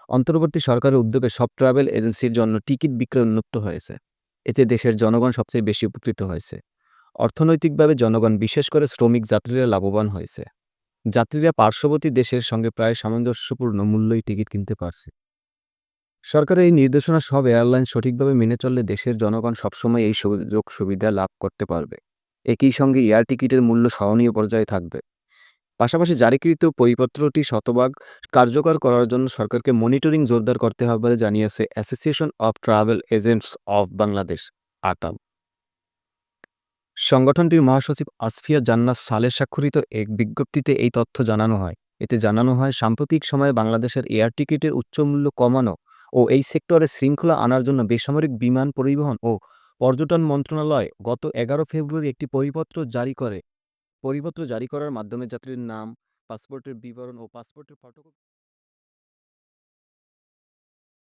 অন্তর্বর্তী সরকারের উদ্যোগে সব ট্রাভেল এজেন্সির জন্য টিকিট বিক্রয় উন্মুক্ত হয়েছে। এতে দেশের জনগণ সবচেয়ে বেশি উপকৃত হয়েছে। অর্থনৈতিকভাবে জনগণ, বিশেষ করে শ্রমিক যাত্রীরা লাভবান হয়েছে। যাত্রীরা পার্শ্ববর্তী দেশের সঙ্গে প্রায় সামঞ্জস্যপূর্ণ মূল্যই টিকিট কিনতে পারছে। সরকারের এই নির্দেশনা সব এয়ারলাইন সঠিকভাবে মেনে চললে দেশের জনগণ সবসময় এই সুযোগ সুবিধা লাভ করতে পারবে। একই সঙ্গে এয়ার টিকিটের মূল্য সহনীয় পর্যায়ে থাকবে। পাশাপাশি জারিকৃত পরিপত্রটি শতভাগ কার্যকর করার জন্য সরকারকে মনিটরিং জোরদার করতে হবে বলে জানিয়েছে association of travel agents of Bangladesh, আটাম। সংগঠনটির মহাসচিব আসফিয়া জান্নাত সালেহ স্বাক্ষরিত এক বিজ্ঞপ্তিতে এই তথ্য জানানো হয়। এতে জানানো হয়, সাম্প্রতিক সময়ে বাংলাদেশের এয়ার টিকিটের উচ্চ মূল্য কমানো ও এই সেক্টরে শৃঙ্খলা আনার জন্য বেসামরিক বিমান পরিবহন ও পর্যটন মন্ত্রণালয় গত 11 ফেব্রুয়ারি একটি পরিপত্র জারি করার মাধ্যমে যাত্রীর নাম, পাসপোর্টের বিবরণ ও পাসপোর্টের ফটোকপি